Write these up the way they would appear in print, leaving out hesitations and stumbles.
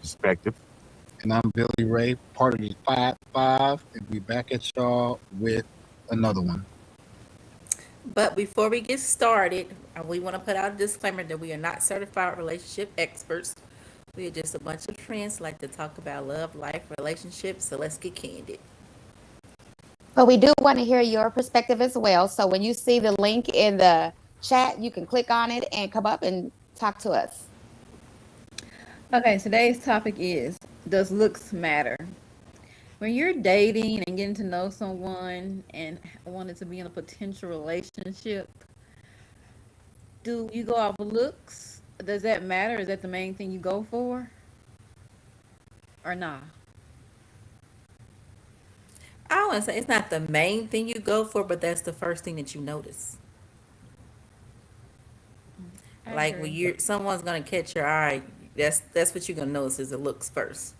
perspective. And I'm Billy Ray, part of the 5-5, and we back at y'all with another one. But before we get started, we want to put out a disclaimer that we are not certified relationship experts. We are just a bunch of friends like to talk about love, life, relationships. So let's get candid. But we do want to hear your perspective as well. So when you see the link in the chat, you can click on it and come up and talk to us. Okay, today's topic is, does looks matter? When you're dating and getting to know someone and wanting to be in a potential relationship, do you go off of looks? Does that matter? Is that the main thing you go for? Or nah? I want to say it's not the main thing you go for, but that's the first thing that you notice. I Like when agree. you're someone's gonna catch your eye, that's what you're gonna notice is the looks first.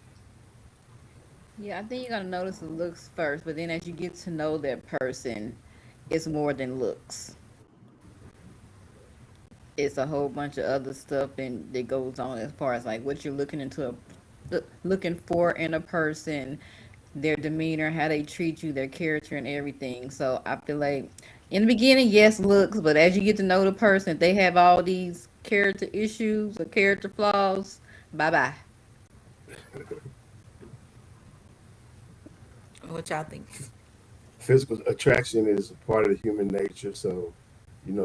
Yeah, I think you're gonna notice the looks first, but then as you get to know that person, it's more than looks. It's a whole bunch of other stuff and that goes on as far as like what you're looking for in a person, their demeanor, how they treat you, their character, and everything. So I feel like in the beginning, yes, looks, but as you get to know the person, if they have all these character issues or character flaws, bye bye. What y'all think? Physical attraction is a part of the human nature. So,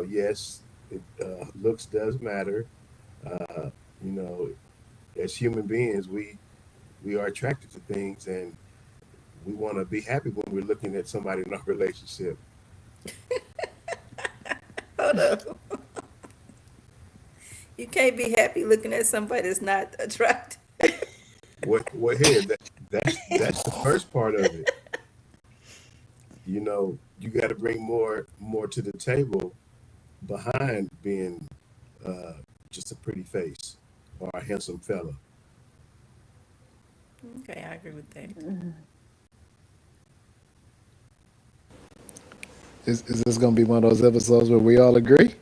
yes, looks does matter. Uh, you know, as human beings, we are attracted to things, and we want to be happy when we're looking at somebody in our relationship. Hold up. You can't be happy looking at somebody that's not attractive. Here, that's the first part of it. You got to bring more to the table behind being uh, just a pretty face or a handsome fella. Okay, I agree with that. Is this gonna be one of those episodes where we all agree?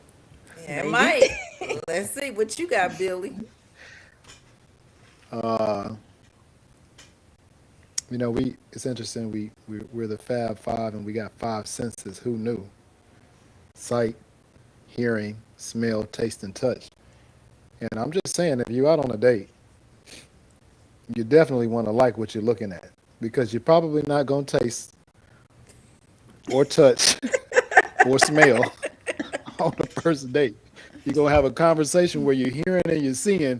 Yeah, it Maybe. might. Let's see what you got, Billy. Uh, we it's interesting. We're the Fab Five, and we got five senses. Who knew? Sight, hearing, smell, taste, and touch. And I'm just saying, if you're out on a date, you definitely want to like what you're looking at because you're probably not gonna taste or touch or smell on the first date. You're gonna have a conversation where you're hearing and you're seeing,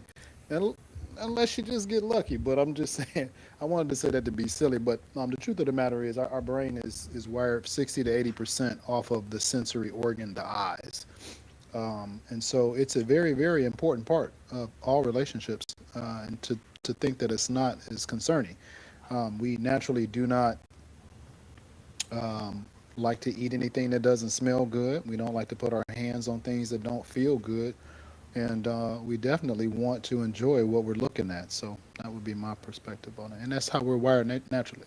and unless you just get lucky. But I'm just saying, I wanted to say that to be silly, but the truth of the matter is, our brain is wired 60 to 80% off of the sensory organ, the eyes, and so it's a very, very important part of all relationships, and to think that it's not is concerning. We naturally do not like to eat anything that doesn't smell good. We don't like to put our hands on things that don't feel good. And we definitely want to enjoy what we're looking at. So that would be my perspective on it. And that's how we're wired naturally.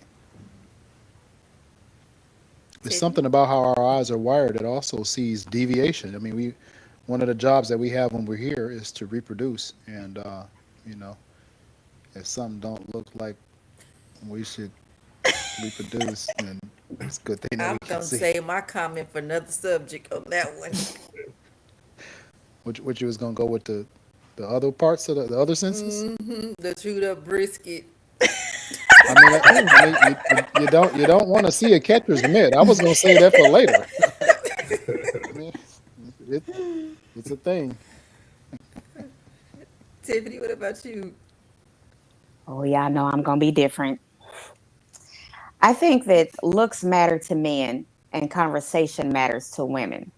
There's Tiffany? something about how our eyes are wired that also sees deviation. I mean, one of the jobs that we have when we're here is to reproduce. And, you know, if something don't look like we should reproduce, then it's a good thing that I'm we can gonna see. save my comment for another subject on that one. Which you was gonna go with the other parts of the other senses? The chewed up brisket. I mean, you don't want to see a catcher's mitt. I was gonna say that for later. I mean, it, it's a thing. Tiffany, what about you? Oh, y'all know I'm going to be different. I think that looks matter to men and conversation matters to women.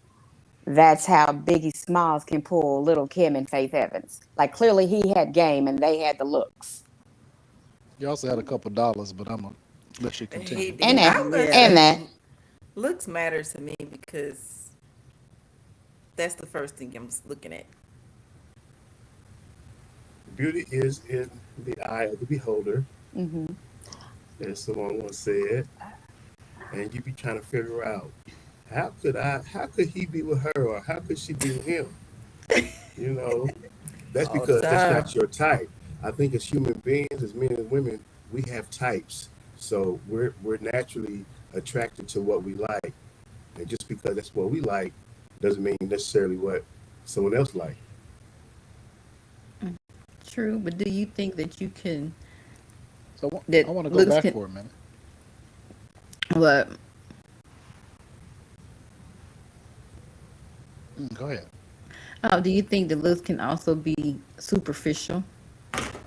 That's how Biggie Smalls can pull Little Kim and Faith Evans. Like clearly he had game and they had the looks. You also had a couple dollars, but I'm gonna let you He continue. And did. that. I'm gonna And Yeah. say that. looks matter to me because that's the first thing I'm looking at. Beauty is in the eye of the beholder, Hmm. as someone once said, and you be trying to figure out how could he be with her or how could she be with him? You know, that's All the because that's not time. your type. I think as human beings, as men and women, we have types. So we're naturally attracted to what we like. And just because that's what we like doesn't mean necessarily what someone else like. True, but do you think that you can So I that want to go looks back can for a minute. what Go ahead. do you think that looks can also be superficial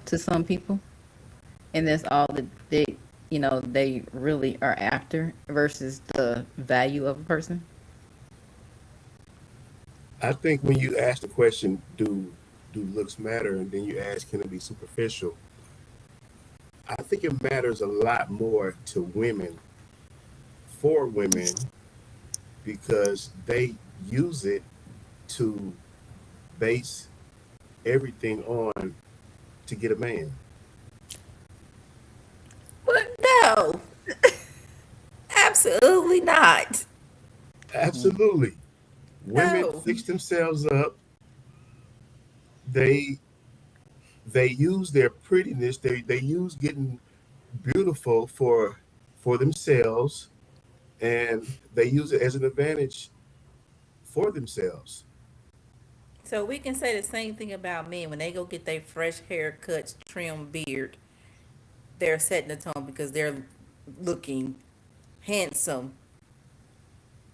to some people? And that's all that they really are after versus the value of a person? I think when you ask the question, do looks matter, and then you ask, can it be superficial? I think it matters a lot more to women, for women, because they use it to base everything on to get a man. But no, absolutely not. Absolutely. Women No. fix themselves up. They they use their prettiness, they use getting beautiful for themselves, and they use it as an advantage for themselves. So we can say the same thing about men when they go get their fresh haircuts, trim beard. They're setting the tone because they're looking handsome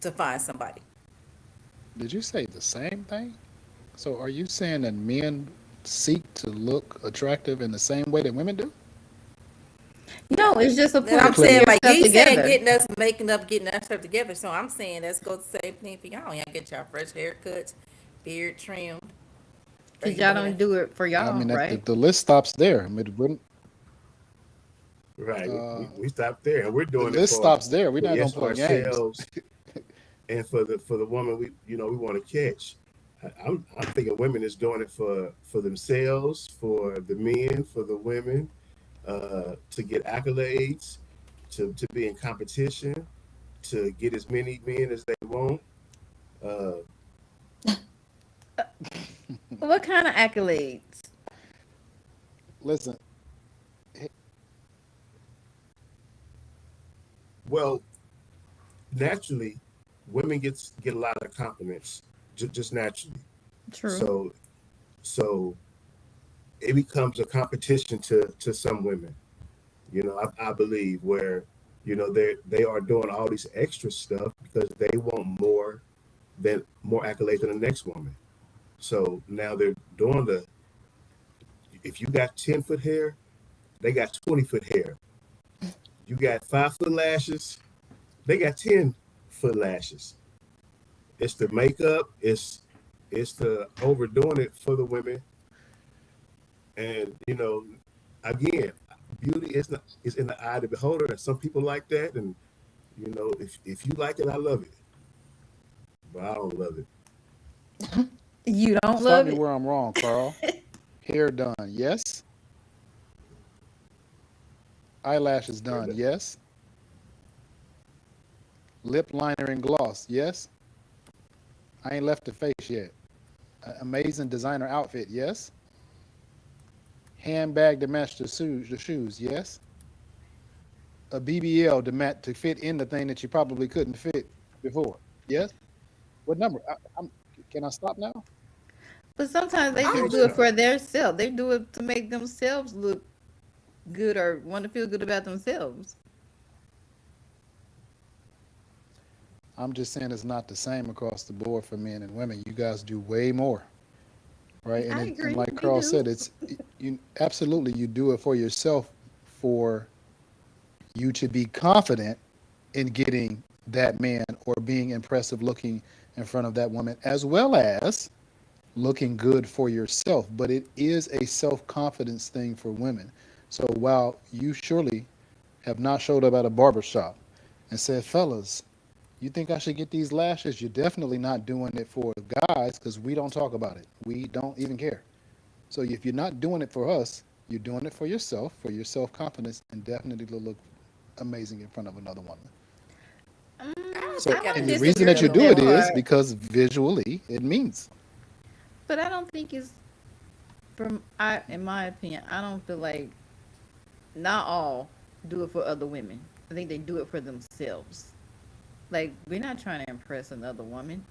to find somebody. Did you say the same thing? So are you saying that men seek to look attractive in the same way that women do? No, it's just a And point I'm of putting saying, like yourself you saying, together. getting us making up, getting ourselves together. So I'm saying, let's go the same thing for y'all. Y'all get y'all fresh haircuts, beard trimmed. Or Because you y'all want to? don't do it for I y'all, mean, that right? the list stops there. I mean, it wouldn't, Right. uh, We stop there, and we're the doing it list stops there. We're for not gonna yes play games. ourselves, and for the woman we want to catch. I'm thinking women is doing it for themselves, for the men, for the women, to get accolades, to be in competition, to get as many men as they want. Uh, What kind of accolades? Listen, well, naturally, women get a lot of compliments just naturally. True. So so it becomes a competition to some women. I believe where they are doing all these extra stuff because they want more accolades than the next woman. So now they're doing the if you got 10 foot hair, they got 20 foot hair. You got 5 foot lashes, they got 10 foot lashes. It's the makeup, it's the overdoing it for the women, and again, beauty is in the eye of the beholder, and some people like that, and if you like it, I love it, but I don't love it. You don't stop love me it? where I'm wrong, Carl. Hair done, yes. Eyelashes done, yes. Lip liner and gloss, yes. I ain't left the face yet. Amazing designer outfit, yes. Handbag to match the shoes, yes. A BBL to fit in the thing that you probably couldn't fit before, yes. What number? Can I stop now? But sometimes they I just Yes, do it sir. for their self. They do it to make themselves look good or want to feel good about themselves. I'm just saying it's not the same across the board for men and women. You guys do way more, right? I And agree. like We Carl do. said, you absolutely you do it for yourself, for you to be confident in getting that man or being impressive looking in front of that woman, as well as looking good for yourself. But it is a self confidence thing for women. So while you surely have not showed up at a barber shop and said, fellas, you think I should get these lashes? You're definitely not doing it for guys because we don't talk about it. We don't even care. So if you're not doing it for us, you're doing it for your self confidence, and definitely to look amazing in front of another woman. I don't So, I think I would and the disagree reason with that disagree you with the do it that woman. is part, because visually it means. but I don't think it's in my opinion, I don't feel like not all do it for other women. I think they do it for themselves. Like we're not trying to impress another woman.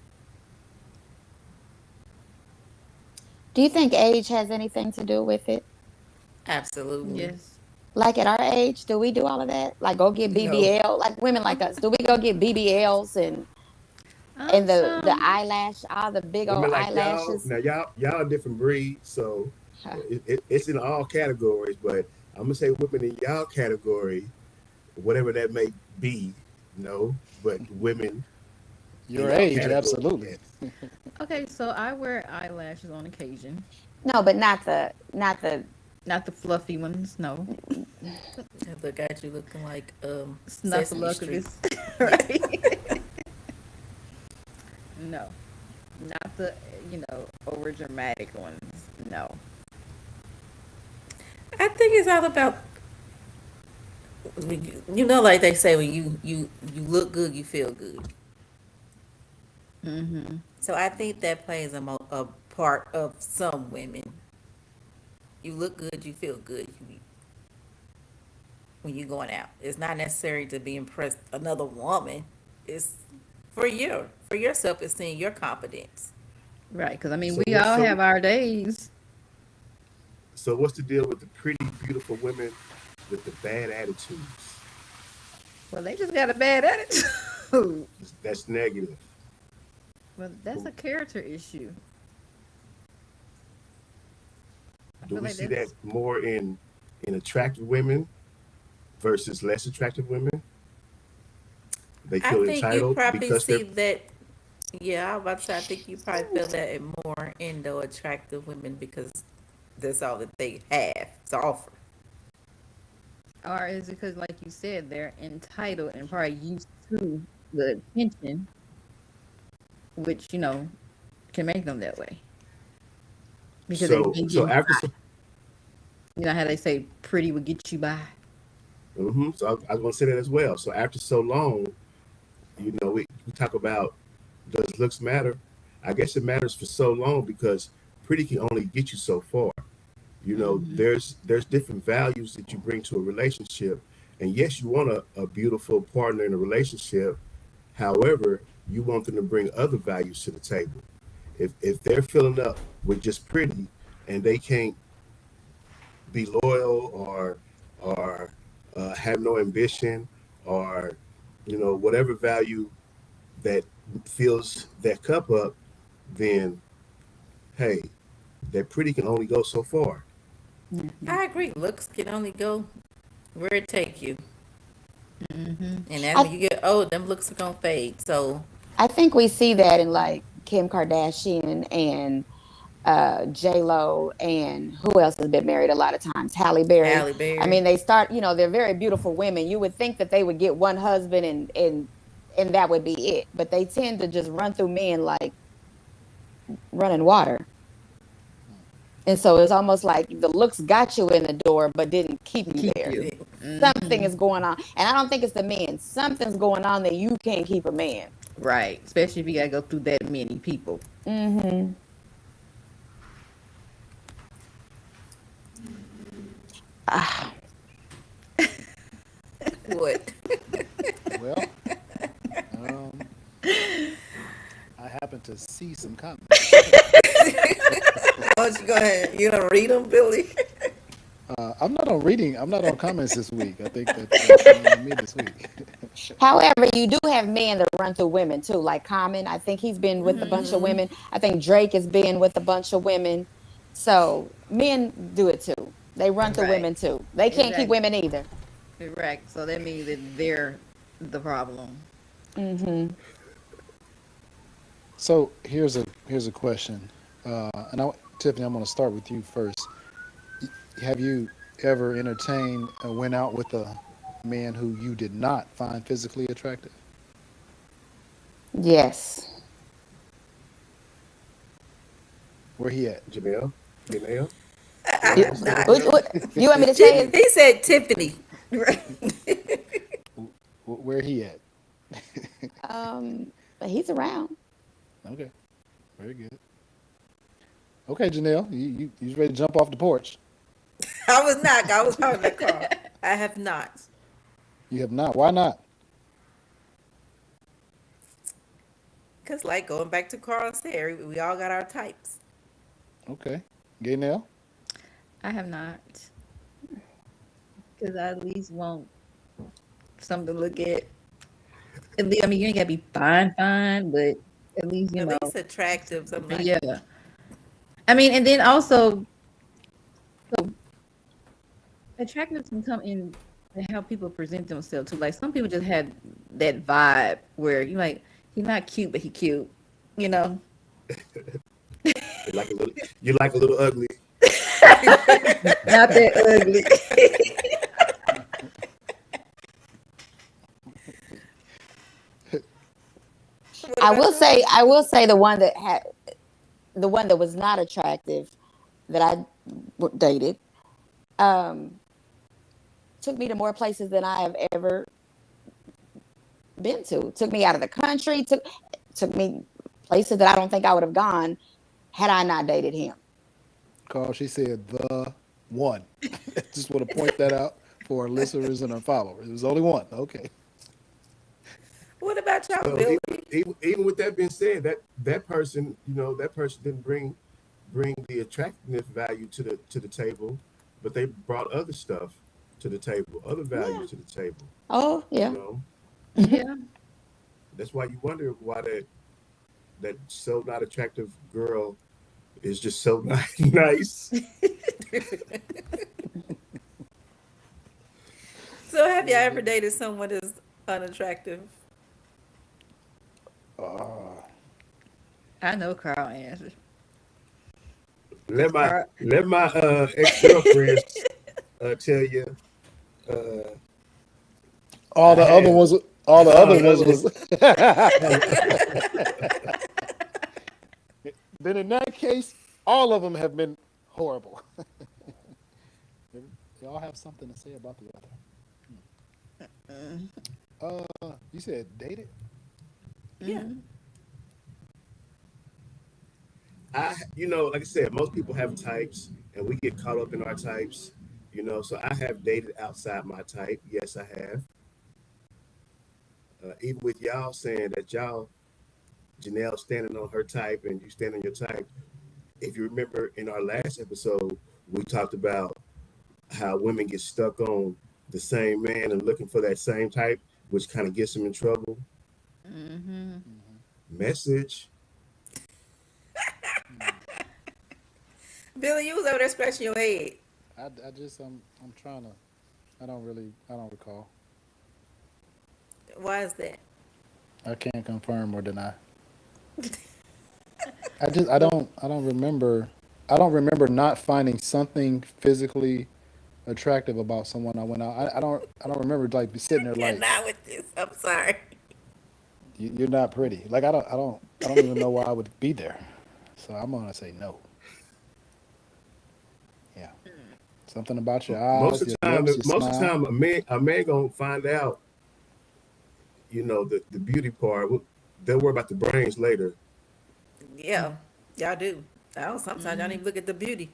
Do you think age has anything to do with it? Absolutely. Yes. Like at our age, do we do all of that? Like go get No. BBL, like women like us. Do we go get BBLs and the Some. eyelash, all the big old Women like y'all, eyelashes? now y'all a different breed, so it's in all categories. But I'm gonna say women in y'all category, whatever that may be, but women in Your y'all age, category, absolutely. yes. Okay, so I wear eyelashes on occasion. No, but not the. Not the fluffy ones, no. I look at you looking like Sesame Street. Snuffleupagus. Right? No. Not the, over dramatic ones. No. I think it's all about like they say, when you look good, you feel good. Mm-hmm. So I think that plays a part of some women. You look good, you feel good when you're going out. It's not necessary to be impressed another woman. It's for your self esteem, your confidence. Right, because I mean, So we what's all so have our days. so what's the deal with the pretty, beautiful women with the bad attitudes? Well, they just got a bad attitude. That's negative. Well, that's a character issue. I Do feel we like see that that's more in attractive women versus less attractive women? They I feel think you entitled probably because they're see that. Yeah, I was about to say, I think you probably feel that more in the attractive women because that's all that they have to offer. or is it because, like you said, they're entitled and probably used to the attention, which can make them that way because they've so been so getting after by. so, You know how they say pretty would get you by. so I was going to say that as well. So after so long, we talk about, does looks matter? I guess it matters for so long because pretty can only get you so far. Hmm. There's different values that you bring to a relationship, and yes, you want a beautiful partner in a relationship. However, you want them to bring other values to the table. If they're filling up with just pretty and they can't be loyal or have no ambition or whatever value that fills that cup up, then hey, that pretty can only go so far. Hmm. I agree. Looks can only go where it take you, Hmm. and as I when you get old, them looks are gonna fade. So I think we see that in like Kim Kardashian and J Lo and who else has been married a lot of times? Halle Berry. Halle I Berry. mean, they start. They're very beautiful women. You would think that they would get one husband and that would be it, but they tend to just run through men like running water. And so it's almost like the looks got you in the door, but didn't keep you Keep there. you. It- Something Hmm. is going on. And I don't think it's the men. Something's going on that you can't keep a man. Right, especially if you gotta go through that many people. Hmm. Ah, what? Well, um, I happen to see some comments. Why don't you go ahead? You gonna read them, Billy? I'm not on reading. I'm not on comments this week. I think that's on me this week. however, you do have men that run through women too, like Common. I think he's been with a bunch of women. I think Drake has been with a bunch of women. So men do it too. They run through Right. women too. They can't keep Exactly. women either. Correct. So that means that they're the problem. Hmm. So here's a question, Tiffany, I'm going to start with you first. Have you ever entertained or went out with a man who you did not find physically attractive? Yes. Where he at? Janelle, Janelle, I go ahead You, and have say not. that, Janelle. you want me to tell you? He said Tiffany. Right. Where he at? Um, he's around. Okay, very good. Okay, Janelle, you ready to jump off the porch? I was not. I was talking to Carl. I have not. You have not. Why not? Cause like going back to Carl said, we all got our types. Okay, Gaynell. I have not, because I at least want something to look at. At least, I mean, you ain't gotta be fine, but at least At least attractive, something like yeah. I mean, and then also, so attractiveness can come in and how people present themselves too. Like some people just had that vibe where you like he's not cute, but he cute. You know, You like a little ugly. not that ugly. What I about will you? say, the one that was not attractive that I dated, um, took me to more places than I have ever been to. Took me out of the country. Took me places that I don't think I would have gone had I not dated him. Carl, she said the one. Just want to point that out for our listeners and our followers. It was only one. Okay. What about y'all, So Billy? even with that being said, that person, that person didn't bring the attractiveness value to the table, but they brought other stuff to the table, other value Yeah. to the table. Oh You yeah. know, Yeah, that's why you wonder why that so not attractive girl is just so nice. So have y'all ever dated someone that's unattractive? I know Carl answers. Let my Carl, ex girlfriends tell you. All the I other have. ones. All the other Oh, ones that was. Then in that case, all of them have been horrible. Y'all have something to say about the other? You said dated? Yeah. like I said, most people have types, and we get caught up in our types. So I have dated outside my type. Yes, I have. Even with y'all saying that Janelle standing on her type and you stand on your type. If you remember in our last episode, we talked about how women get stuck on the same man and looking for that same type, which kind of gets them in trouble. Message. Billy, you was over there scratching your head. I just I'm trying to. I don't recall. Why is that? I can't confirm or deny. I don't remember. I don't remember not finding something physically attractive about someone I went out. I don't remember like sitting there like Not with this. I'm sorry. you're not pretty. Like I don't even know why I would be there. So I'm gonna say no. Yeah. Something about your Most eyes, of your the time, lips, your most of the smile. time, a man gonna find out, the beauty part. They'll worry about the brains later. Yeah, y'all do. I don't. Sometimes y'all don't even look at the beauty.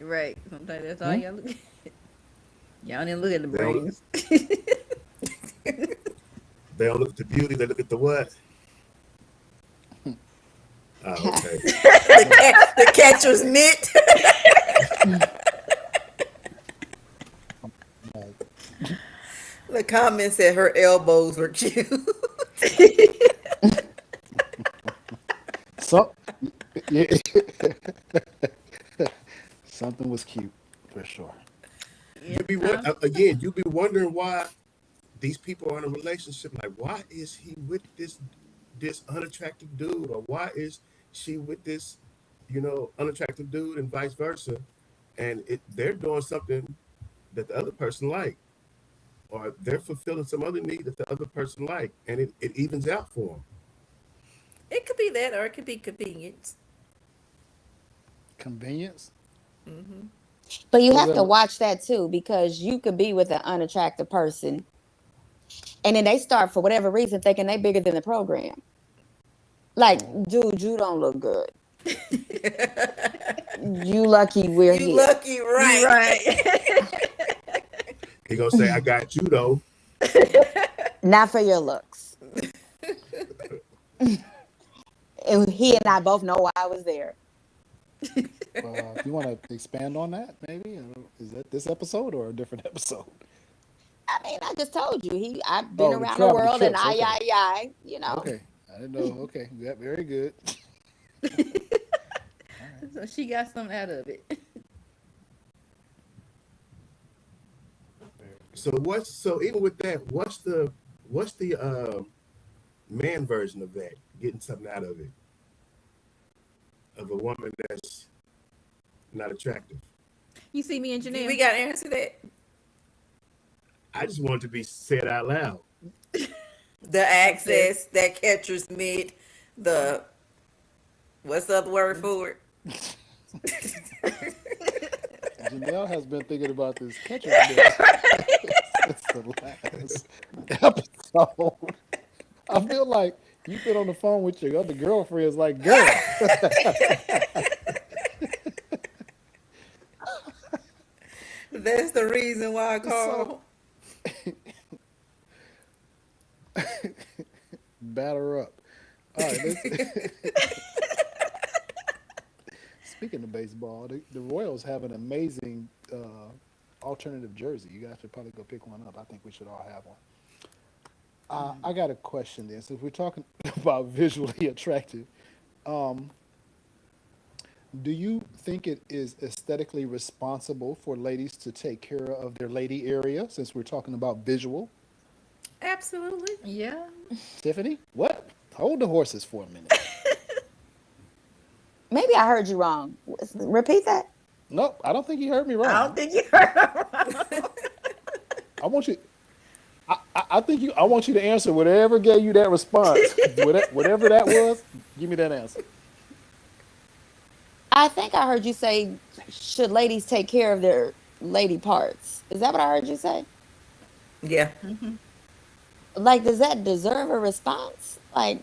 right. Sometimes that's all Hmm? y'all look at. Y'all didn't look at the They don't. brains. They don't look at the beauty. They look at the what? Oh, okay. The catcher's mitt. The comment said her elbows were cute. So, yeah, something was cute for sure. Yeah. You be wondering why these people are in a relationship. Like, why is he with this unattractive dude, or why is she with this, unattractive dude, and vice versa? And they're doing something that the other person like, or they're fulfilling some other need that the other person like, and it evens out for them. It could be that, or it could be convenience. Convenience? But you What does have that to look? watch that too, because you could be with an unattractive person and then they start for whatever reason thinking they bigger than the program. Like, dude, you don't look good. You lucky we're You here. lucky, right? Right. He gonna say, "I got you though." Not for your looks. And he and I both know why I was there. If you want to expand on that, maybe is that this episode or a different episode? I mean, I just told you, I've been Oh, the around the travel, the world and trips. Okay, you know. okay. I didn't know. Okay, yeah, very good. So she got something out of it. So even with that, what's the man version of that? Getting something out of it, of a woman that's not attractive. You see me and Janelle? We got to answer that. I just want it to be said out loud. The access, that catcher's mitt, the what's the other word for it? Janelle has been thinking about this catcher mitt since the last episode. I feel like you've been on the phone with your other girlfriends, like, girl. That's the reason why I called. Batter up. All right. Speaking of baseball, the Royals have an amazing alternative jersey. You guys should probably go pick one up. I think we should all have one. I got a question then. Since we're talking about visually attractive, do you think it is aesthetically responsible for ladies to take care of their lady area, since we're talking about visual? Absolutely. Yeah. Tiffany, what? Hold the horses for a minute. Maybe I heard you wrong. Repeat that. Nope, I don't think you heard me wrong. I don't think you heard. I want you. I think you. I want you to answer whatever gave you that response. Whatever that was, give me that answer. I think I heard you say, should ladies take care of their lady parts? Is that what I heard you say? Yeah. Like, does that deserve a response? Like,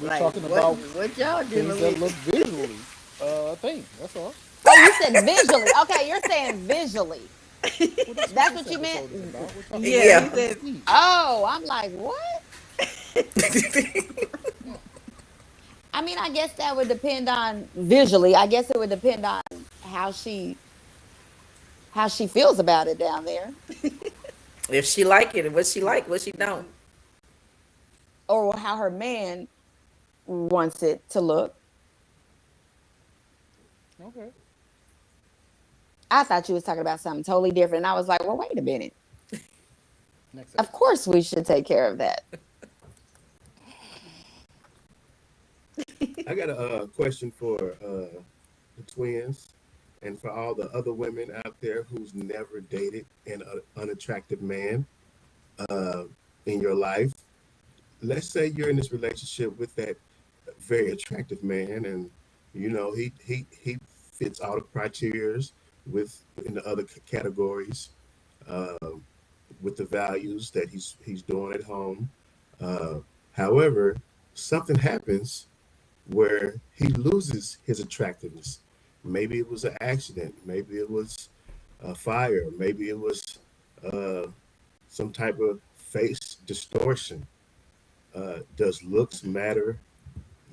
We're Like, talking about what y'all things dealing that with? look visually a thing. That's all. oh, you said visually. Okay, you're saying visually. Well, That's what this you meant? episode is about. We're talking Yeah. about He said, feet. Oh, I'm like, what? I mean, I guess that would depend on visually. I guess it would depend on how she feels about it down there, If she like it, what she like, what she don't. or how her man wants it to look. Okay. I thought you was talking about something totally different. And I was like, well, wait a minute. Next Of episode. course we should take care of that. I got a question for the twins and for all the other women out there who's never dated an unattractive man in your life. Let's say you're in this relationship with that very attractive man, and you know he fits all the criteria in the other categories, uh, with the values that he's doing at home. However, something happens where he loses his attractiveness. Maybe it was an accident. Maybe it was a fire. Maybe it was some type of face distortion. Does looks matter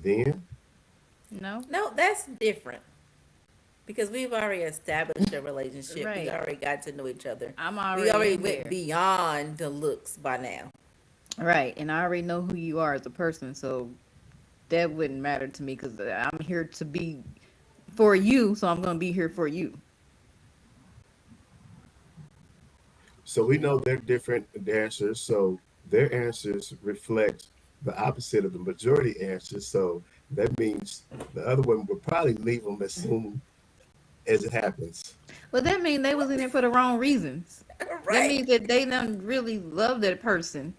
then? no. No, that's different. Because we've already established a relationship. Right. We already got to know each other. I'm We already already in went there. beyond the looks by now. Right, and I already know who you are as a person, so that wouldn't matter to me because I'm here to be for you, so I'm gonna be here for you. So we know they're different answers. So their answers reflect the opposite of the majority answers. So that means the other one would probably leave them as soon as it happens. Well, that means they was in there for the wrong reasons. That Right. means that they don't really love that person.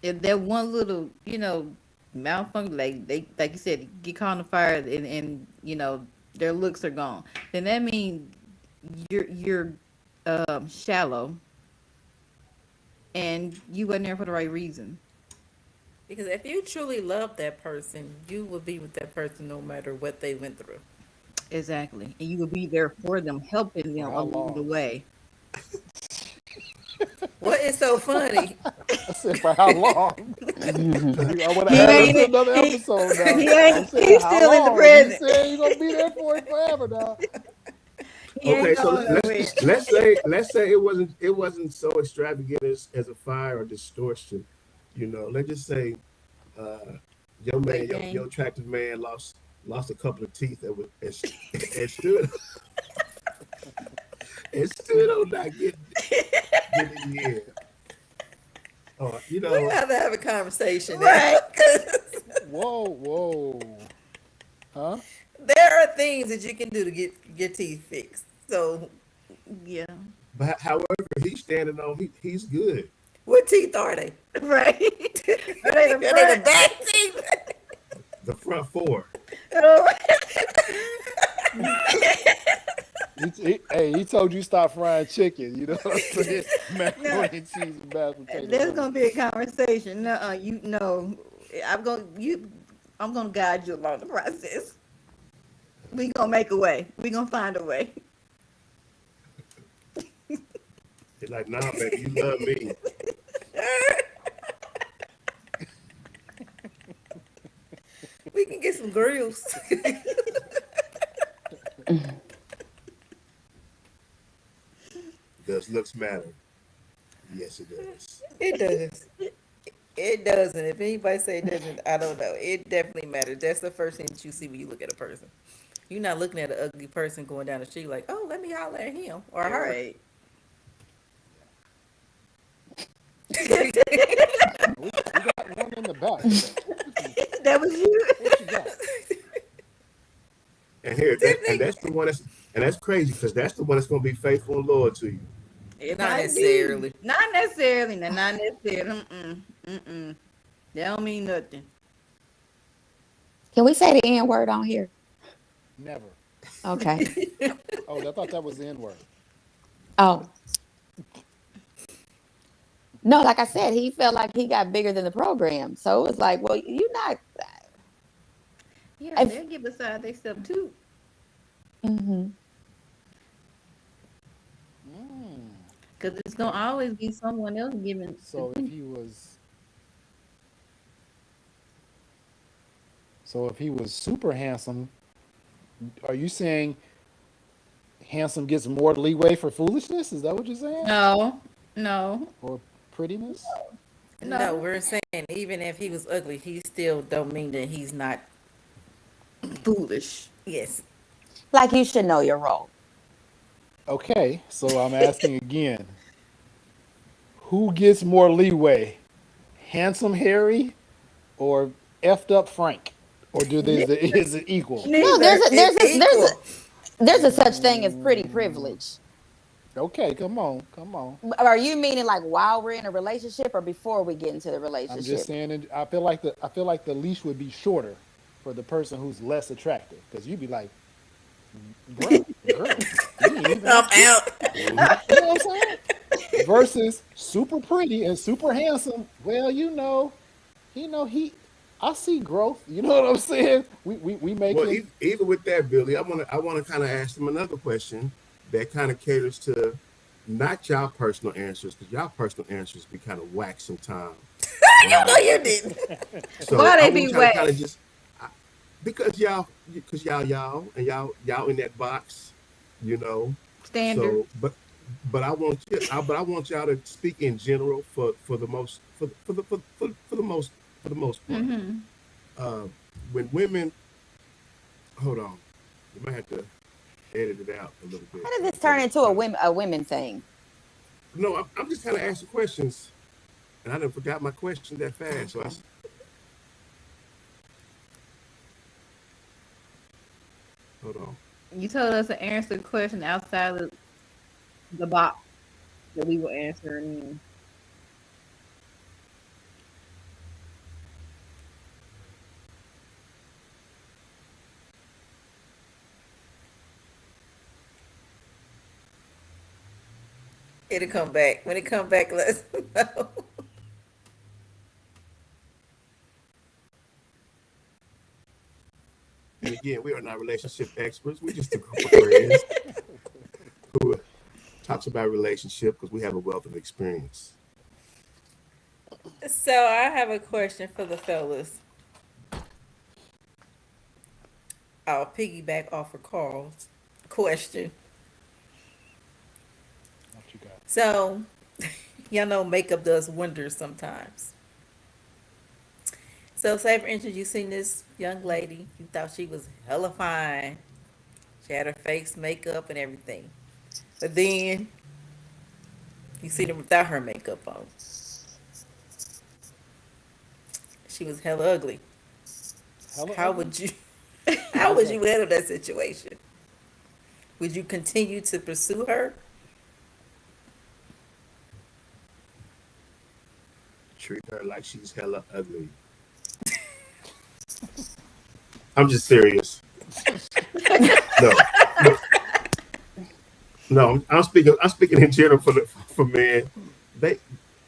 If that one little, malfunction, like you said, get caught on the fire and their looks are gone, then that means you're shallow and you wasn't there for the right reason. Because if you truly love that person, you will be with that person no matter what they went through. Exactly. And you will be there for them, helping For them how along the long? way. What is so funny? I said, for how long? I want to He add that ain't to another he episode now. he I'm ain't saying, he's how still in the long? You present. said you're going to be there for it forever now. He Okay, ain't so going nowhere. let's say it wasn't so extravagant as a fire or distortion. Let's just say uh, your man, Weight your gain. attractive man lost a couple of teeth and stood and stood on not getting in the end. We have to have a conversation now. Right. 'Cause Whoa, whoa. Huh? there are things that you can do to get your teeth fixed. So, Yeah. But however, he's standing on he's good. what teeth are they? Right. Are they Are the they the front? back teeth? The front four. Oh, Hey, he told you stop frying chicken. You know what I'm saying? no. Macaroni and cheese and mashed potatoes. There's only. gonna be a conversation. No, you know, I'm gonna guide you along the process. We gonna make a way. We gonna find a way. He's like, nah, baby, you love me. We can get some grills. Does looks matter? Yes, it does. It does. It doesn't. If anybody say it doesn't, I don't know. It definitely matters. That's the first thing that you see when you look at a person. You're not looking at an ugly person going down the street like, oh, let me holler at him or All her. right. We got one in the back. That was you. What you got? And that's crazy because that's the one that's gonna be faithful and loyal to you. It Not might be. necessarily. Not necessarily. No, not necessarily. Mm-mm. That don't mean nothing. Can we say the N word on here? Never. Okay. Oh, I thought that was the N word. Oh. No, like I said, he felt like he got bigger than the program. So it was like, well, you're not. Yeah, If, they'll get beside themselves too. hmm Mm. Because it's gonna always be someone else giving. So if he was super handsome, are you saying handsome gets more leeway for foolishness? Is that what you're saying? No, no, Or prettiness? No, no. we're saying even if he was ugly, he still don't mean that he's not. Foolish. Yes. like you should know your role. Okay, so I'm asking again. Who gets more leeway? Handsome Harry or effed up Frank? Or is it equal? No, Neither. It's equal. there's a such thing as pretty privilege. Okay, come on. Are you meaning like while we're in a relationship or before we get into the I'm just relationship? saying. I feel like the leash would be shorter for the person who's less attractive, because you'd be like, girl, you ain't even I'm that cute. out. You know what I'm saying? Versus super pretty and super handsome. Well, I see growth. You know what I'm saying? We Well, making. even with that, Billy, I wanna kind of ask them another question that kind of caters to not y'all personal answers because y'all personal answers be kind of whack sometimes. You know you didn't. So Why I they be want y'all to whack? kind of just because y'all in that box, you know. Standard. So, but I want y'all to speak in general for the most for the most part. Mm-hmm. Uh, when women, hold on, you might have to edit it out a little bit. How did this turn into a women thing? No, I'm just kind of asking questions, and I done forgot my question that fast. So hold on. You told us to answer the question outside of the box that we were answering. It'll come back. When it come back, let us know. And again, we are not relationship experts. We're just a group of friends who talks about relationship because we have a wealth of experience. So I have a question for the fellas. I'll piggyback off of Carl's question. What you got? So, y'all know makeup does wonders sometimes. So, say for instance, you seen this young lady, you thought she was hella fine. She had her face, makeup, and everything. But then you see her without her makeup on. She was hella ugly. Hella How ugly? would you? How would you handle that situation? Would you continue to pursue her? Treat her like she's hella ugly. I'm just serious. No, no, no. I'm speaking. I'm speaking in general for men. They,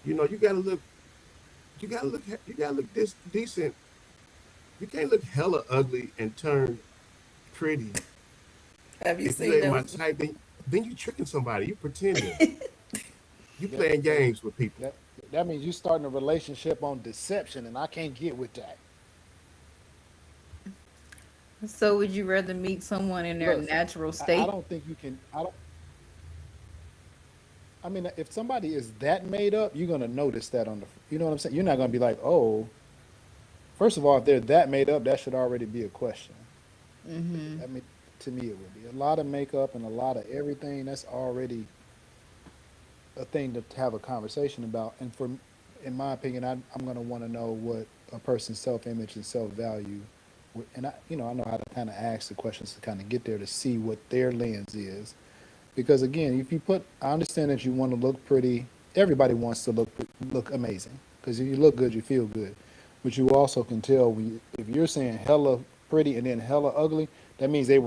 you gotta look. You gotta look. You gotta look this decent. You can't look hella ugly and turn pretty. Have you If you seen ain't my them? type, then you tricking somebody. You pretending. You That, playing games with people. that that means you starting a relationship on deception, and I can't get with that. So would you rather meet someone in their Look, natural I state? don't think you can. I don't. I mean, if somebody is that made up, you're gonna notice that on the. You know what I'm saying? You're not gonna be like, oh. First of all, if they're that made up, that should already be a question. Mm-hmm. I mean, to me, it would be a lot of makeup and a lot of everything. That's already a thing to have a conversation about. And in my opinion, I'm going to want to know what a person's self-image and self-value, and I know how to kind of ask the questions to kind of get there to see what their lens is. Because again, if you put, I understand that you want to look pretty. Everybody wants to look amazing because if you look good, you feel good. But you also can tell if you're saying hella pretty and then hella ugly, that means they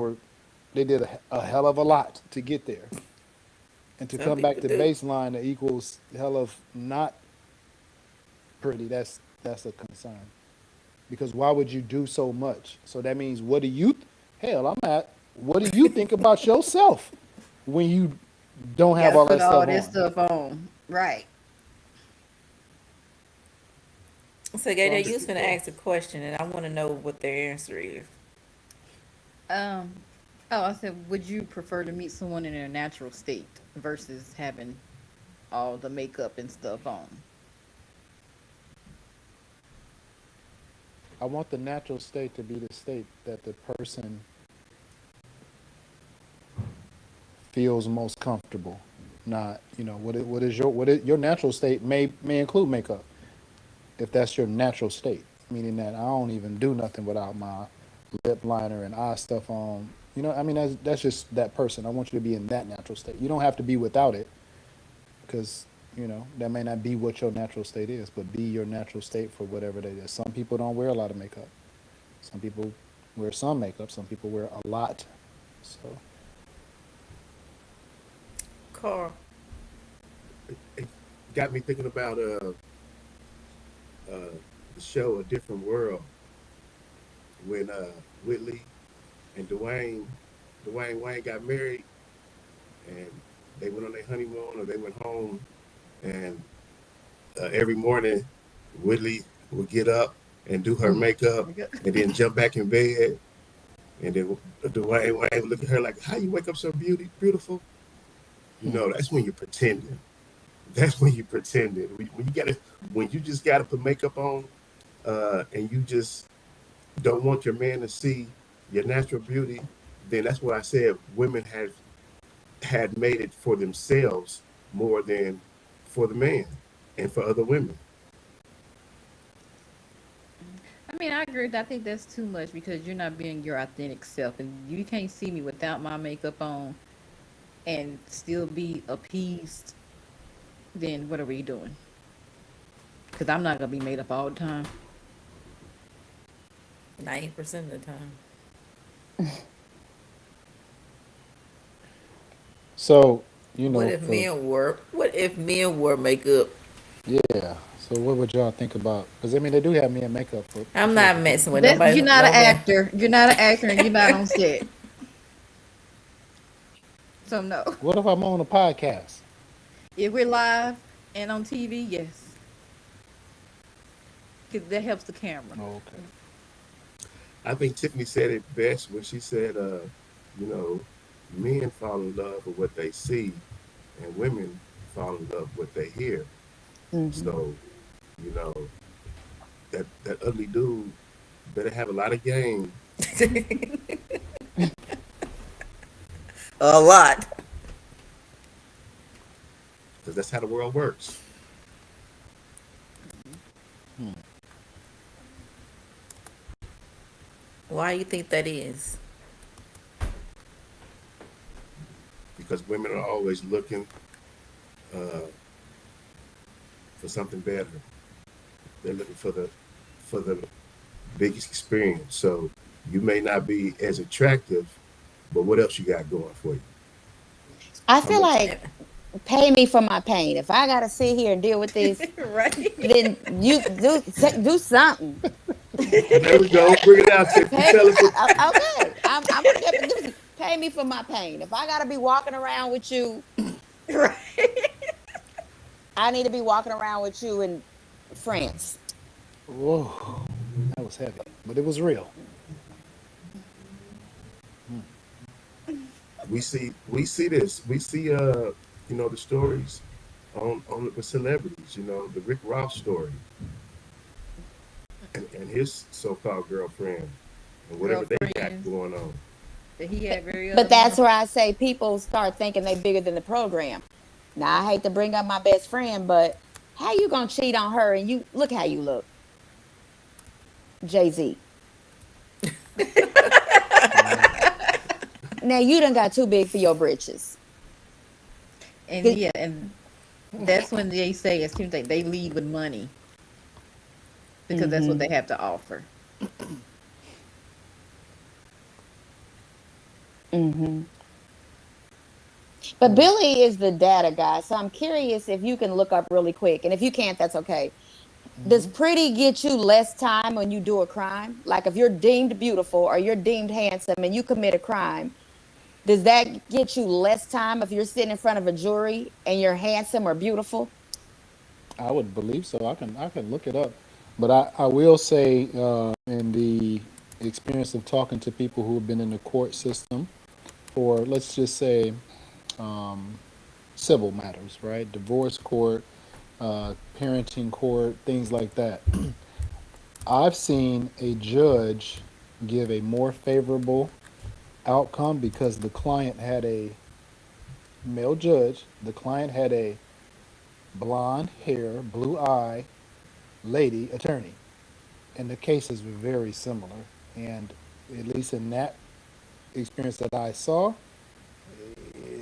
did a hell of a lot to get there. And to Some come back people to do. baseline that equals hell of not pretty, that's a concern. Because why would you do so much? So that means hell, what do you think about yourself when you don't You have gotta all put that all stuff this on? stuff on. Right. So, So I'm Gator, you just, was gonna ask a question, and I want to know what their answer is. Um. Oh, I said, would you prefer to meet someone in their natural state versus having all the makeup and stuff on? I want the natural state to be the state that the person feels most comfortable. Not, what is your natural state may include makeup if that's your natural state, meaning that I don't even do nothing without my lip liner and eye stuff on. I mean, that's just that person. I want you to be in that natural state. You don't have to be without it because, that may not be what your natural state is, but be your natural state for whatever that is. Some people don't wear a lot of makeup. Some people wear some makeup. Some people wear a lot. So, Carl, It got me thinking about the show A Different World when Whitley and Dwayne Wayne got married and they went on their honeymoon or they went home and every morning Whitley would get up and do her makeup and then jump back in bed and then Dwayne Wayne would look at her like, how you wake up so beautiful? That's when you're pretending. That's when you're pretending. When you just gotta put makeup on and you just don't want your man to see your natural beauty, then that's what I said. Women had made it for themselves more than for the man and for other women. I mean, I agree with that. I think that's too much because you're not being your authentic self, and you can't see me without my makeup on and still be appeased. Then what are we doing? Because I'm not gonna be made up all the time. 90% of the time. so What if men wore makeup? yeah. So So what would y'all think about? Because I mean, they do have me in makeup for I'm not children. messing with That nobody. you're not No an man. actor. You're not an actor, and you're not on set. So no. What if I'm on a podcast? If we're live and on TV, yes, because that helps the camera. Oh, okay. I think Tiffany said it best when she said, you know, men fall in love with what they see, and women fall in love with what they hear. So, you know, that ugly dude better have a lot of game, A lot. because that's how the world works. Why you think that is? Because women are always looking uh, for something better. They're looking for the biggest experience. So you may not be as attractive, but what else you got going for you? I How feel much? like pay me for my pain. If I gotta sit here and deal with this, Right. then you do something. There we go. Bring it out, Tiffany. Pay, Tell us what. okay, I'm gonna do. Pay me for my pain. If I gotta be walking around with you, Right. I need to be walking around with you in France. Whoa, that was heavy, but it was real. We see this. We see you know, the stories on the celebrities, you know, the Rick Ross story and his so-called girlfriend and whatever they got Girlfriends going on. that he had very But early that's on. where I say people start thinking they bigger than the program. Now I hate to bring up my best friend, but how you gonna cheat on her and you look how you look, Jay-Z? Now you done got too big for your britches. And yeah, and that's when they say, it seems like they lead with money because that's what they have to offer. Hmm. But Billy is the data guy, so I'm curious if you can look up really quick, and if you can't, that's okay. Does pretty get you less time when you do a crime? Like if you're deemed beautiful or you're deemed handsome and you commit a crime, does that get you less time if you're sitting in front of a jury and you're handsome or beautiful? I would believe so. I can look it up, but I will say in the experience of talking to people who have been in the court system for, let's just say, um, civil matters, right? Divorce court, parenting court, things like that. I've seen a judge give a more favorable outcome because the client had a male judge. The client had a blonde hair, blue eye lady attorney, and the cases were very similar. And at least in that experience that I saw,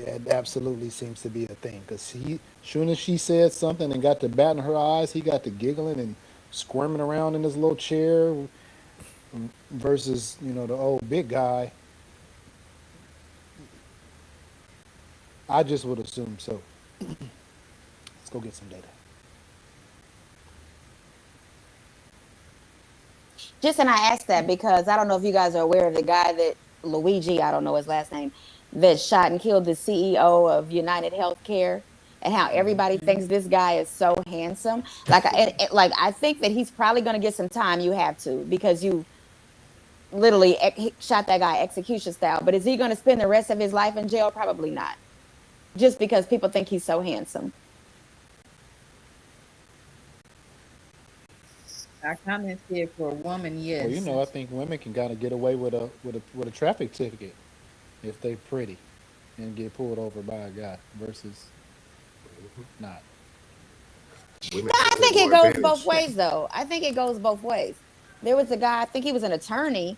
it absolutely seems to be a thing. Because soon as she said something and got to batting her eyes, he got to giggling and squirming around in his little chair. Versus, the old big guy. I just would assume so. Let's go get some data. Just and I asked that because I don't know if you guys are aware of the guy that Luigi, I don't know his last name, that shot and killed the CEO of United Healthcare, and how everybody thinks this guy is so handsome. Like, like I think that he's probably going to get some time. You have to because you literally shot that guy execution style. But is he going to spend the rest of his life in jail? Probably not. Just because people think he's so handsome. I kind of said for a woman, Well, yes. I think women can kind of get away with a traffic ticket if they pretty and get pulled over by a guy versus not. Women No, I can take think it more goes both advantage. ways, though. I think it goes both ways. There was a guy, I think he was an attorney.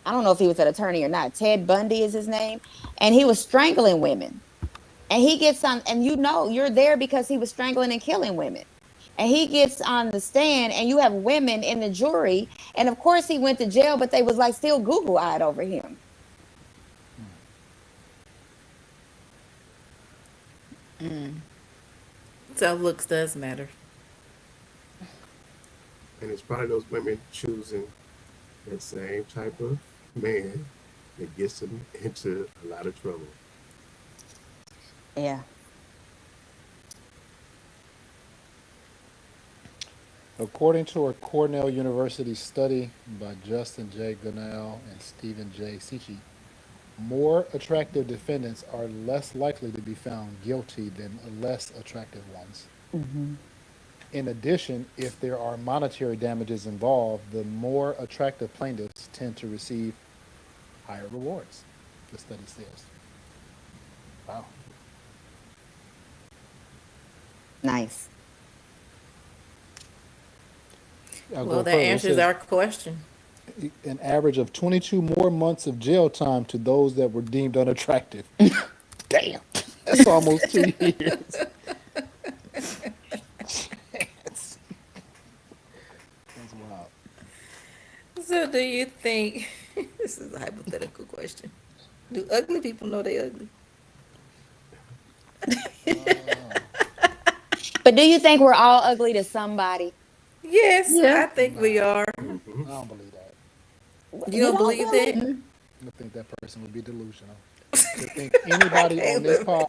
I don't know if he was an attorney or not. Ted Bundy is his name. And he was strangling women. And he gets on, and you're there because he was strangling and killing women. And he gets on the stand, and you have women in the jury. And of course, he went to jail, but they was like still Google eyed over him. Mm. So looks does matter. And it's probably those women choosing that same type of man that gets them into a lot of trouble. Yeah. According to a Cornell University study by Justin J. Gunnell and Stephen J. Sichi, more attractive defendants are less likely to be found guilty than less attractive ones. Hmm. In addition, if there are monetary damages involved, the more attractive plaintiffs tend to receive higher rewards, the study says. Wow. Nice. I'll Well, go that further. It answers says our question. an average of 22 more months of jail time to those that were deemed unattractive. Damn. That's almost 2 years. That's wild. So do you think, this is a hypothetical question. Do ugly people know they ugly? But do you think we're all ugly to somebody? Yes, Yeah. I think we are. Mhm. I don't believe that. You don't believe really? that? Mm. I think that person would be delusional. To think anybody on this pod,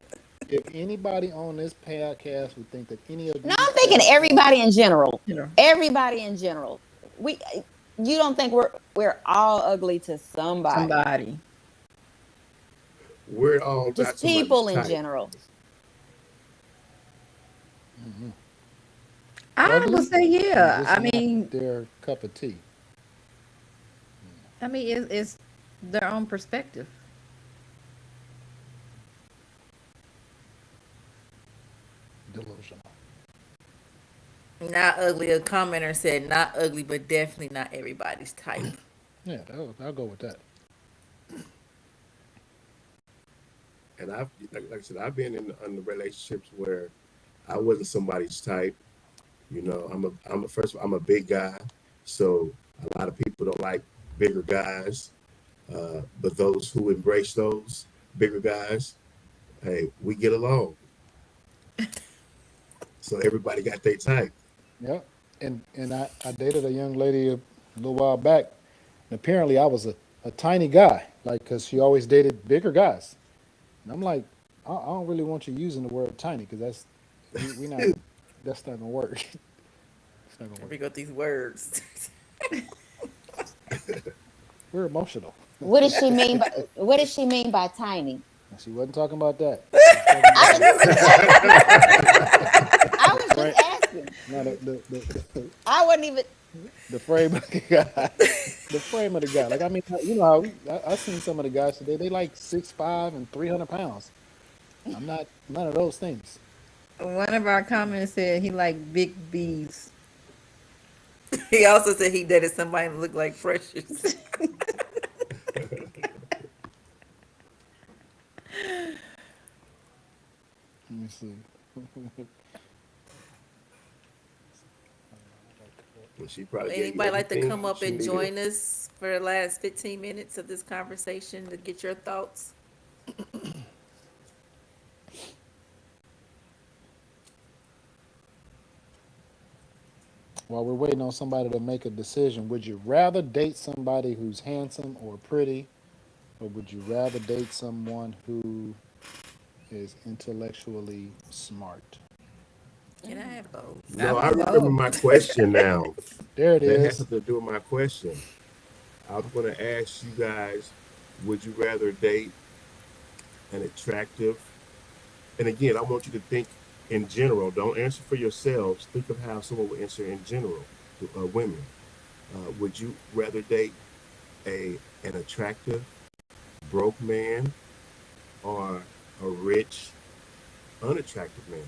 if anybody on this podcast would think that any of No, these I'm thinking podcasts, everybody in general. You know. Everybody in general. We, you don't think we're all ugly to somebody? Somebody. We're all not Just somebody's people in type. general. I ugly, would say, and yeah. just I not mean, their cup of tea. it's their own perspective. Delusional. Not ugly. A commenter said not ugly, but definitely not everybody's type. Yeah, I'll go with that. And like I said, I've been in the relationships where I wasn't somebody's type. You know, first of all, I'm a big guy, so a lot of people don't like bigger guys. But those who embrace those bigger guys, hey, we get along. So everybody got their type. Yep. And I dated a young lady a little while back, and apparently I was a tiny guy, like, because she always dated bigger guys. And I'm like, I don't really want you using the word tiny, because we not, that's not gonna work. It's not gonna Here we work. go with these words. We're emotional. What does she mean by what does she mean by tiny? And she wasn't talking about that. She was talking about I was Right. just asking. no, the I wasn't even. the frame of the guy. The frame of the guy. Like, I mean, you know how I seen some of the guys today. They like 6'5" and 300 pounds. I'm not none of those things. One of our comments said he liked big B's. He also said he dated somebody that looked like Precious. Let me see. And she probably gave you Anybody like to everything come up she and needed. join us for the last 15 minutes of this conversation to get your thoughts? While we're waiting on somebody to make a decision, would you rather date somebody who's handsome or pretty, or would you rather date someone who is intellectually smart? Can I have both? No, I I remember know. my question now. There it That has is. something to do with my question. I was going to ask you guys, would you rather date an attractive, and again, I want you to think in general, don't answer for yourselves. Think of how someone would answer in general to women. Would you rather date an attractive, broke man or a rich, unattractive man?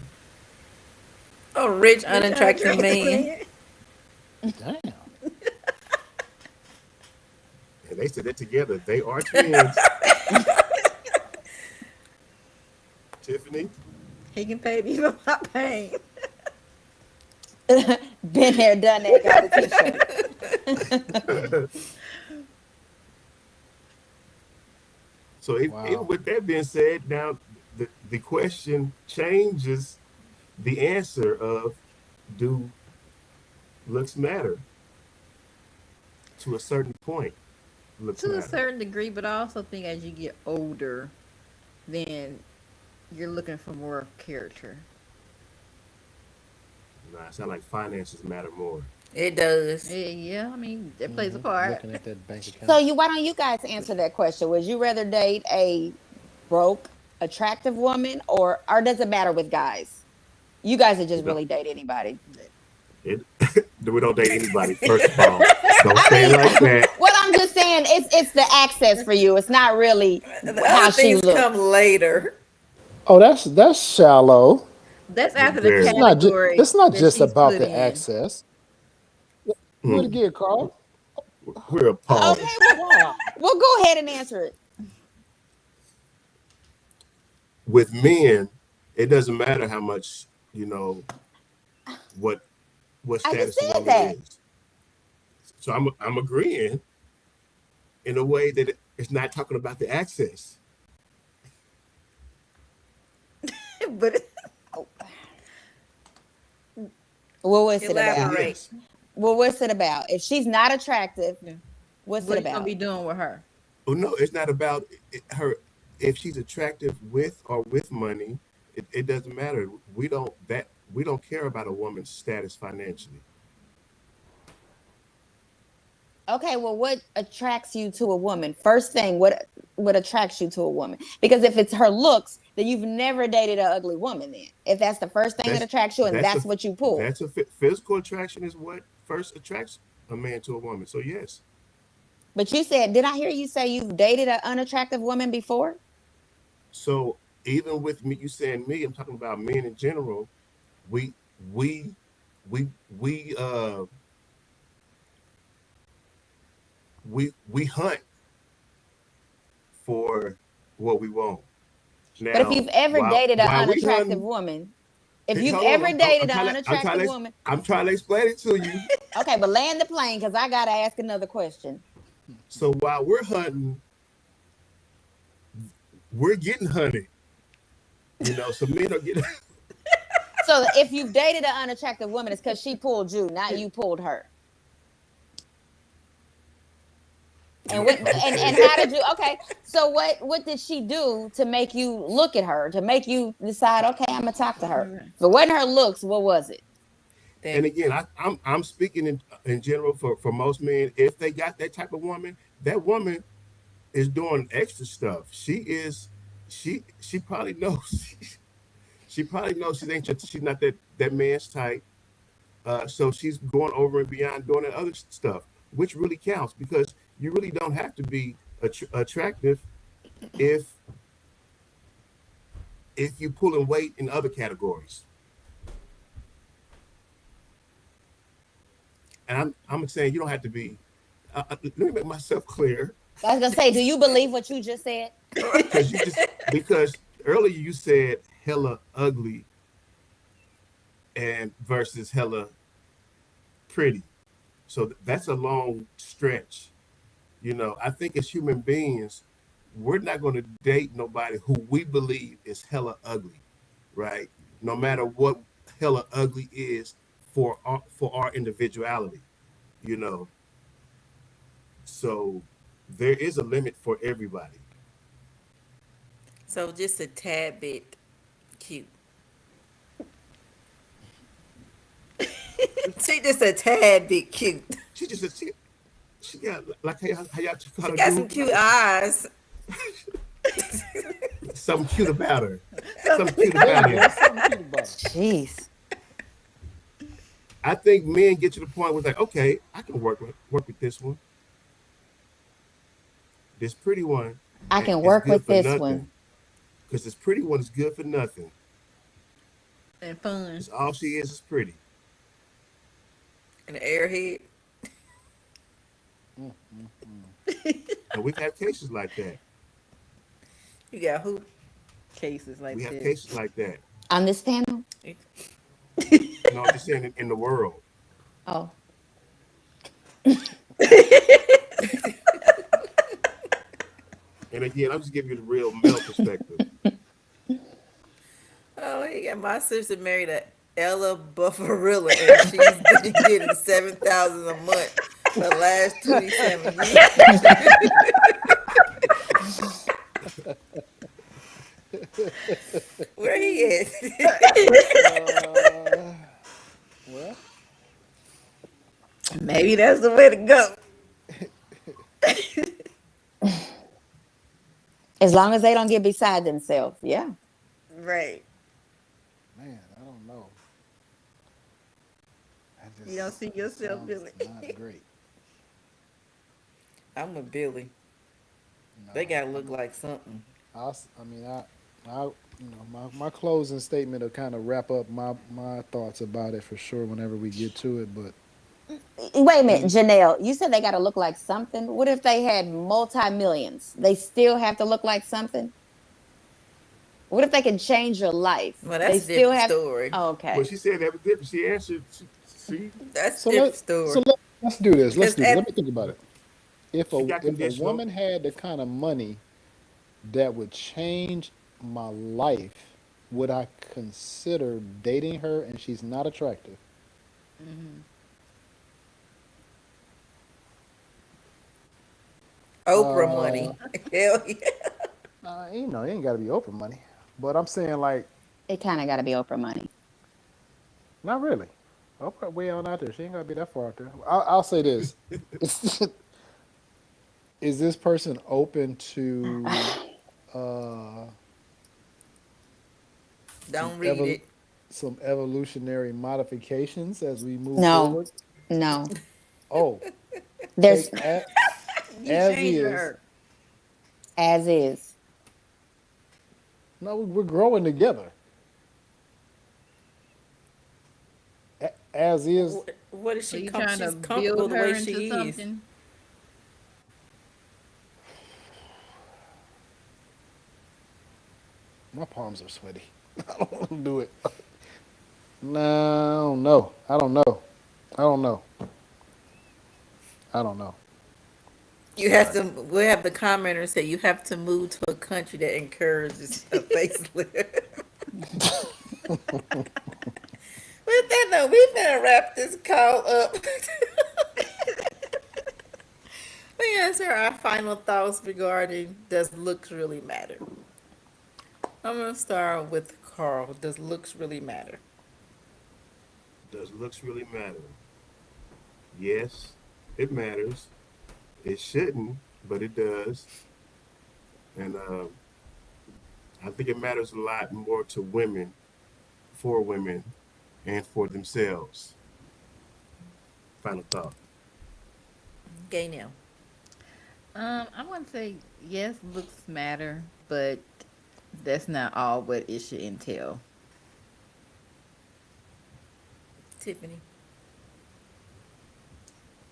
A rich, unattractive man. Damn. And they said that together. They are twins. Tiffany? He can pay me for my pain. Been there, done that. Got the t-shirt. So Wow. even with that being said, now the question changes the answer of do looks matter? to a certain point, looks To a matter. certain degree, but I also think as you get older, then you're looking for more of character. Nah, it sounds like finances matter more. It does. Yeah, I mean, it plays a part. Looking at that bank So account. why don't you guys answer that question? Would you rather date a broke, attractive woman, or does it matter with guys? You guys would just No, really date anybody. it. We don't date anybody. First of all, don't I say it mean, like that. what I'm just saying, it's the access for you. It's not really The how other she things looks. come later. Oh, that's shallow. That's after the Very. category It's not that just she's about put the in. access. Do it Mm, again, Carl. we're appalled. Okay, well, go ahead and answer it. With men, it doesn't matter how much you know what I just status a said woman that. is. So I'm agreeing in a way that it's not talking about the access. But Well, what's it about? Elaborate. Yes. Well, what's it about? If she's not attractive, Yeah. what's what it are you gonna about? be doing with her? Oh no, it's not about her. If she's attractive with or with money, it doesn't matter. We don't care about a woman's status financially. Okay, well, what attracts you to a woman? First thing, what attracts you to a woman? Because if it's her looks, then you've never dated an ugly woman. Then, if that's the first thing that That's attracts you, and that's a that's what you pull. that's a physical attraction is what first attracts a man to a woman. So yes. But you said, did I hear you say you've dated an unattractive woman before? So even with me, you saying me, I'm talking about men in general. We we we we hunt for what we want. But if Now, you've ever while dated an while we unattractive hunting, woman, if you've hold on, ever dated an unattractive woman, I'm trying to explain it to you. okay, but land the plane because I gotta ask another question. So while we're hunting, we're getting hunted. You know, so men are getting. So if you've dated an unattractive woman, it's because she pulled you, not you pulled her. And how did you? Okay, so what did she do to make you look at her, to make you decide? Okay, I'm gonna talk to her. If it wasn't her looks, what was it? And again, I'm speaking in general for most men. If they got that type of woman, that woman is doing extra stuff. She probably knows. She probably knows she's not that man's type. So she's going over and beyond doing that other stuff, which really counts because you really don't have to be attractive if you're pulling weight in other categories. And I'm saying you don't have to be. Let me make myself clear. I was gonna say, do you believe what you just said? Because earlier you said hella ugly and versus hella pretty. So that's a long stretch. You know, I think as human beings, we're not going to date nobody who we believe is hella ugly, right? No matter what hella ugly is for our individuality, you know. So there is a limit for everybody. So just a tad bit cute. She just a tad bit cute. She just she got like how y'all call She her got dude? some cute eyes. Something cute about her. Something cute about her. Jeez. I think men get to the point where it's like, okay, I can work with this one, this pretty one. I can work with this one. Because this pretty one is good for nothing. And fun. Because all she is pretty. An airhead. And we've had cases like that. You got who? Cases like We have that. cases like that. On this panel? No, I'm just saying in the world. Oh. And again, I'm just giving you the real male perspective. Oh, he got my sister married a Ella Buffarilla, and she's been getting $7,000 a month For the last 27 years. Where he at? Uh, well, Maybe that's the way to go. As long as they don't get beside themselves. Yeah. Right. man, I don't know. That You don't just see yourself, sounds Billy. not great. I'm with Billy. No, They gotta look like something. I mean, my closing statement will kind of wrap up my thoughts about it for sure whenever we get to it. But Wait a minute, mm, Janelle. You said they got to look like something. What if they had multi millions? They still have to look like something. What if they can change your life? Well, They that's a still different have. story. Oh, Well, okay. she said that was different. She answered. See, That's a so different let story. let's do this. Let's Because do this. Let me think about it. she got If a conditional. woman had the kind of money that would change my life, would I consider dating her and she's not attractive? Oprah Uh, money. Hell yeah. it ain't got to be Oprah money, but I'm saying like, It kind of got to be Oprah money. not really. Oprah way on out there. She ain't got to be that far out there. I'll say this: is this person open to uh, some Don't read it. some evolutionary modifications as we move No, forward? no. Oh, There's take You as changed is. her. as is. No, we're growing together. As is. What is So she you com- trying to She's comfortable build the her way into she is. something? My palms are sweaty. I don't want to do it. No, I don't know. I don't know. I don't know. I don't know. You have Sorry. to. We have the commenter say you have to move to a country that encourages a facelift. With that note, we better wrap this call up. We answer our final thoughts regarding does looks really matter. I'm gonna start with Carl. Does looks really matter? Does looks really matter? Yes, it matters. It shouldn't, but it does. And I think it matters a lot more to women, for women, and for themselves. Final thought. Gay now. I want to say yes, looks matter, but that's not all what it should entail. Tiffany.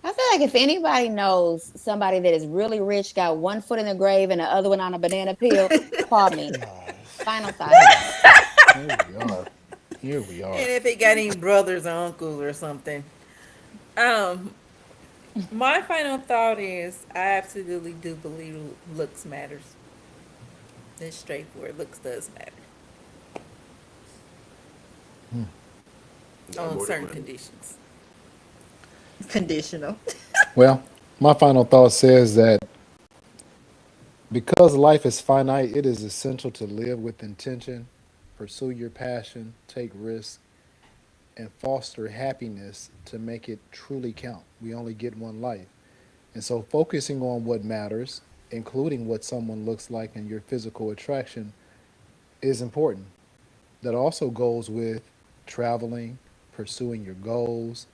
I feel like if anybody knows somebody that is really rich, got one foot in the grave and the other one on a banana peel, call me. Final thoughts. Here we are. Here we And are. if it got any brothers or uncles or something. Um, my final thought is I absolutely do believe looks matters. It's straightforward. Looks does matter Got on more than certain money. conditions. Conditional. Well, my final thought says that because life is finite, it is essential to live with intention, pursue your passion, take risks, and foster happiness to make it truly count. We only get one life. And so focusing on what matters, including what someone looks like and your physical attraction, is important. That also goes with traveling, pursuing your goals,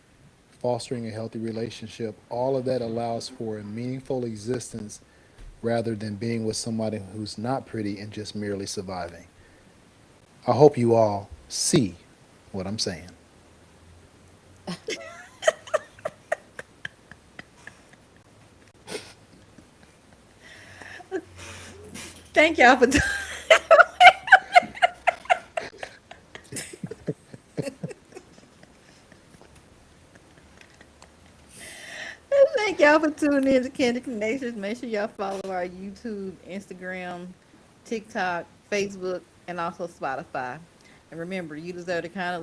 fostering a healthy relationship. All of that allows for a meaningful existence rather than being with somebody who's not pretty and just merely surviving. I hope you all see what I'm saying. Thank y'all for. Thank y'all for tuning in to Candy Connections. Make sure y'all follow our YouTube, Instagram, TikTok, Facebook, and also Spotify. And remember, you deserve the kind of